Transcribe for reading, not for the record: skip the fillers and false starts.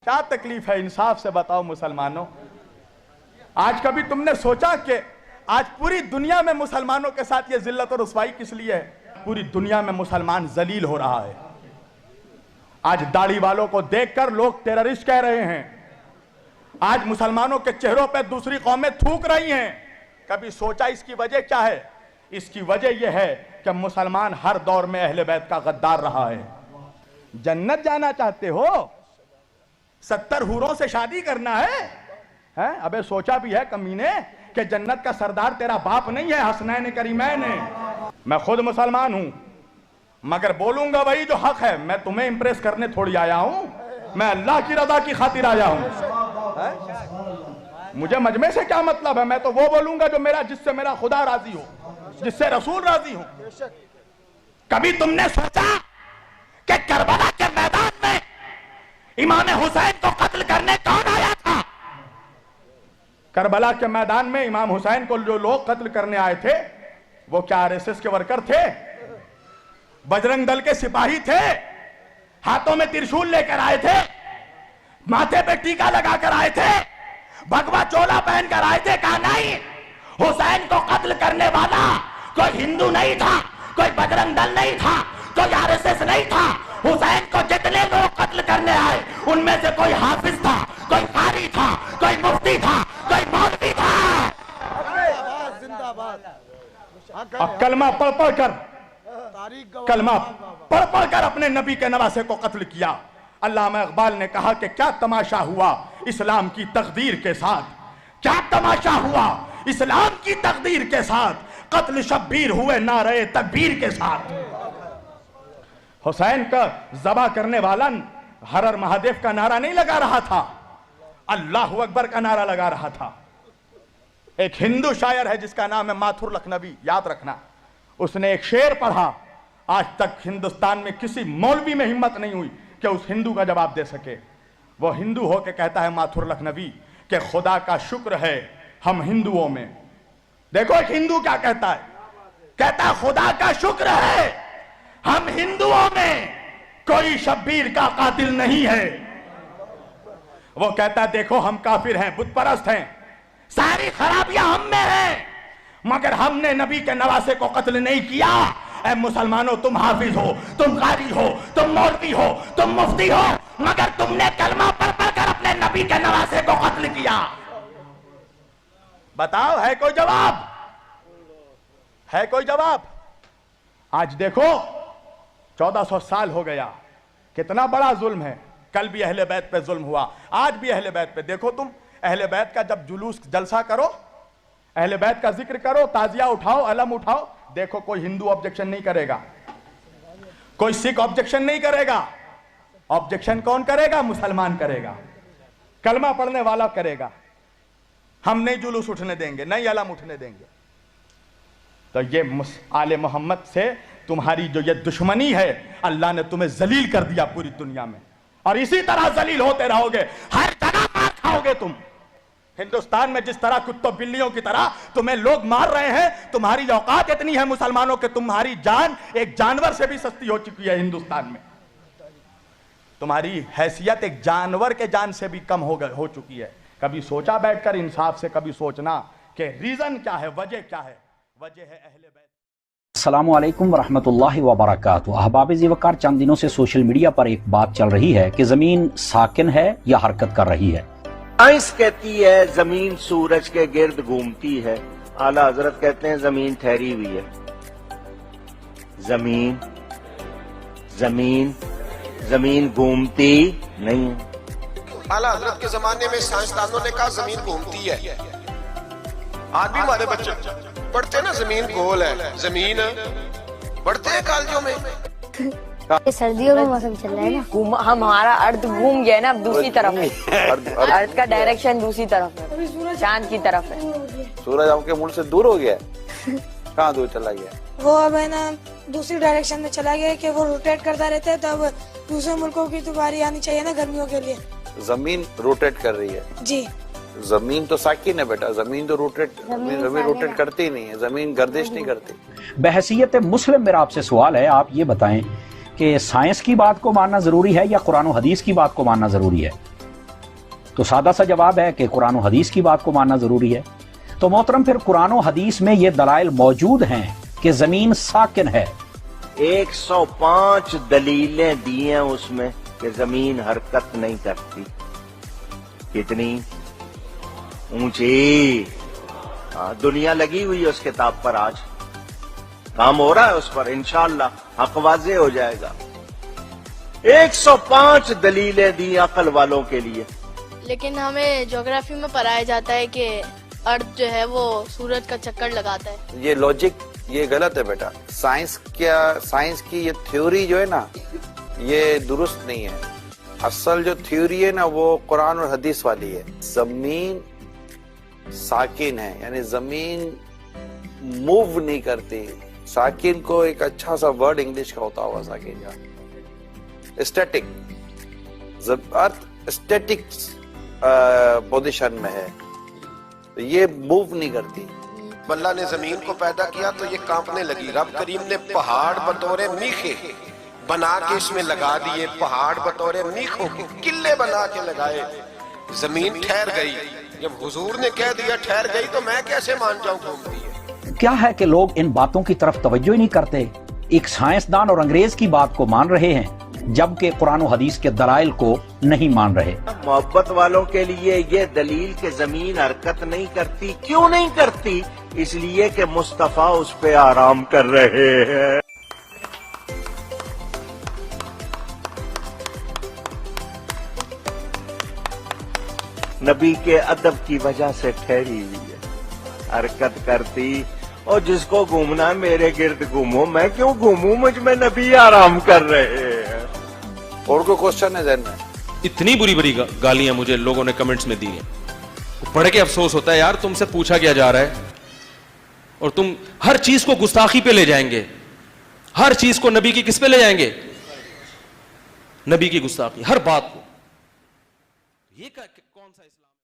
क्या तकलीफ है, इंसाफ से बताओ मुसलमानों। आज कभी तुमने सोचा कि आज पूरी दुनिया में मुसलमानों के साथ ये जिल्लत और रुसवाई किस लिए है? पूरी दुनिया में मुसलमान जलील हो रहा है। आज दाढ़ी वालों को देखकर लोग टेररिस्ट कह रहे हैं। आज मुसलमानों के चेहरों पर दूसरी कौमें थूक रही हैं। कभी सोचा इसकी वजह क्या है? इसकी वजह यह है कि मुसलमान हर दौर में अहले बैत का गद्दार रहा है। जन्नत जाना चाहते हो? 70 हूरों से शादी करना है? अबे सोचा भी है कमीने कि जन्नत का सरदार तेरा बाप नहीं है, हसनैन करीमैन है। मैं खुद मुसलमान हूं, मगर बोलूंगा वही जो हक है। मैं तुम्हें इंप्रेस करने थोड़ी आया हूं, मैं अल्लाह की रजा की खातिर आया हूं। मुझे मजमे से क्या मतलब है? मैं तो वो बोलूंगा जो मेरा, जिससे मेरा खुदा राजी हो, जिससे रसूल राजी हो। कभी तुमने सोचा कि करबला के मैदान में इमाम हुसैन को कत्ल करने कौन आया था? करबला के मैदान में इमाम हुसैन को जो लोग कत्ल करने आए थे वो क्या आरएसएस के वर्कर थे? बजरंग दल के सिपाही थे? हाथों में त्रिशूल लेकर आए थे? माथे पे टीका लगाकर आए थे? भगवा चोला पहनकर आए थे? कहा नहीं, हुसैन को कत्ल करने वाला कोई हिंदू नहीं था, कोई बजरंग दल नहीं था, कोई आरएसएस नहीं था। हुसैन को जितने लोग कत्ल करने आए उनमें से कोई हाफिज था, कोई कारी था, कोई मुफ्ती था, कोई मौलवी था। अब कलमा पढ़ पढ़ कर अपने नबी के नवासे को कत्ल किया। अल्लामा इकबाल ने कहा कि क्या तमाशा हुआ इस्लाम की तकदीर के साथ, क्या तमाशा हुआ इस्लाम की तकदीर के साथ, कत्ल शब्बीर हुए नारे तकबीर के साथ। हुसैन का ज़बा करने वाला हर महादेव का नारा नहीं लगा रहा था, अल्लाह अकबर का नारा लगा रहा था। एक हिंदू शायर है जिसका नाम है माथुर लखनवी, याद रखना। उसने एक शेर पढ़ा, आज तक हिंदुस्तान में किसी मौलवी में हिम्मत नहीं हुई कि उस हिंदू का जवाब दे सके। वो हिंदू हो के कहता है माथुर लखनवी कि खुदा का शुक्र है हम हिंदुओं में। देखो एक हिंदू क्या कहता है, कहता है खुदा का शुक्र है हम हिंदुओं में कोई शब्बीर का कातिल नहीं है। वो कहता है देखो हम काफिर हैं, बुत परस्त हैं, सारी खराबियां हम में हैं, मगर हमने नबी के नवासे को कत्ल नहीं किया। ऐ मुसलमानों, तुम हाफिज हो, तुम कारी हो, तुम मौलवी हो, तुम मुफ्ती हो, मगर तुमने कलमा पढ़ पढ़ कर अपने नबी के नवासे को कत्ल किया। बताओ है कोई जवाब? है कोई जवाब? आज देखो 1400 साल हो गया, कितना बड़ा जुल्म है। कल भी अहले बैत पे जुल्म हुआ, आज भी अहले बैत पे। देखो तुम अहले बैत का जब जुलूस जलसा करो, अहले बैत का जिक्र करो, ताजिया उठाओ, अलम उठाओ, देखो कोई हिंदू ऑब्जेक्शन नहीं करेगा, कोई सिख ऑब्जेक्शन नहीं करेगा। ऑब्जेक्शन कौन करेगा? मुसलमान करेगा, कलमा पढ़ने वाला करेगा। हम नहीं जुलूस उठने देंगे, नहीं अलम उठने देंगे। तो ये आले मोहम्मद से तुम्हारी जो ये दुश्मनी है, अल्लाह ने तुम्हें जलील कर दिया पूरी दुनिया में, और इसी तरह जलील होते रहोगे, हर जगह मार खाओगे तुम। हिंदुस्तान में जिस तरह कुत्तों बिल्लियों की तरह तुम्हें लोग मार रहे हैं, तुम्हारी औकात इतनी है मुसलमानों के, तुम्हारी जान एक जानवर से भी सस्ती हो चुकी है हिंदुस्तान में। तुम्हारी हैसियत एक जानवर के जान से भी कम हो चुकी है। कभी सोचा बैठकर इंसाफ से, कभी सोचना कि रीजन क्या है, वजह क्या है? वजह है अहले बैत। अस्सलामु अलैकुम वरहमतुल्लाहि वबरकातुहू। अहबाब ज़िवकार, चंद दिनों से सोशल मीडिया पर एक बात चल रही है कि जमीन साकिन है या हरकत कर रही है। साइंस कहती है जमीन सूरज के गिर्द घूमती है, आला हजरत कहते हैं जमीन ठहरी हुई है। जमीन जमीन जमीन घूमती नहीं है। आला हजरत के जमाने में साइंसदानों ने कहा जमीन घूमती है। आज भी हमारे बच्चे पढ़ते ना जमीन गोल है, जमीन पढ़ते हैं कॉलेजों में। ये सर्दियों का मौसम चल रहा है ना, हमारा अर्थ घूम गया ना, अब दूसरी तरफ है। अर्थ का डायरेक्शन दूसरी तरफ है, चांद की तरफ है। सूरज आपके मुल्क से दूर हो गया? कहाँ दूर चला गया? वो अब है ना दूसरी डायरेक्शन में चला गया कि वो रोटेट करता रहता है, तब दूसरे मुल्कों की तो बारी आनी चाहिए ना गर्मियों के लिए। जमीन रोटेट कर रही है जी। जमीन तो साकिन है बेटा, जमीन तो जमीन रोटेट करती ही नहीं है, जमीन गर्दिश नहीं करती। बहसीयत मुस्लिम मेरा आपसे सवाल है, आप ये बताएं कि साइंस की बात को मानना जरूरी है या कुरान और हदीस की बात को मानना जरूरी है? तो सादा सा जवाब है कि कुरान और हदीस की बात को मानना जरूरी है। तो मोहतरम, फिर कुरान और हदीस में ये दलाइल मौजूद हैं कि जमीन साकिन है। 105 दलीलें दी हैं उसमें कि जमीन हरकत नहीं करती। कितनी ऊंची दुनिया लगी हुई है उस किताब पर, आज काम हो रहा है उस पर, इंशाअल्लाह हक वाज़े हो जाएगा। 105 दलीलें दी अकल वालों के लिए। लेकिन हमें ज्योग्राफी में पढ़ाया जाता है कि अर्थ जो है वो सूरज का चक्कर लगाता है। ये लॉजिक ये गलत है बेटा। साइंस की ये थ्योरी जो है ना, ये दुरुस्त नहीं है। असल जो थ्योरी है ना वो कुरान और हदीस वाली है। जमीन साकिन है, यानी जमीन मूव नहीं करती। साकिन को एक अच्छा सा वर्ड इंग्लिश का होता होगा साकिन का, स्टैटिक। अर्थ स्टैटिक पोजीशन में है, तो ये मूव नहीं करती। अल्लाह ने जमीन को पैदा किया तो ये कांपने लगी। रब करीम ने पहाड़ बतौरे मीखे बना के इसमें लगा दिए, पहाड़ बतौरे मीखों के किले बना के लगाए। जमीन ठहर गई। जब हुजूर ने कह दिया ठहर गई तो मैं कैसे मान जाऊं घूमती है। क्या है कि लोग इन बातों की तरफ तवज्जो ही नहीं करते, एक साइंसदान और अंग्रेज की बात को मान रहे हैं जबकि कुरान और हदीस के दलाइल को नहीं मान रहे। मोहब्बत वालों के लिए ये दलील कि जमीन हरकत नहीं करती। क्यों नहीं करती? इसलिए कि मुस्तफा उस पे आराम कर रहे हैं। नबी के अदब की वजह से ठहरी हुई है, हरकत करती। और जिसको घूमना मेरे गिर्द घूमो, मैं क्यों घूमूं, मुझ में नबी आराम कर रहे हैं। और कोई क्वेश्चन है जहन में? इतनी बुरी बुरी गालियां मुझे लोगों ने कमेंट्स में दी हैं, पढ़ के अफसोस होता है यार, तुमसे पूछा क्या जा रहा है और तुम हर चीज को गुस्ताखी पे ले जाएंगे। हर चीज को नबी की किस पे ले जाएंगे? नबी की गुस्ताखी, हर बात को। ये कौन सा इस्लाम?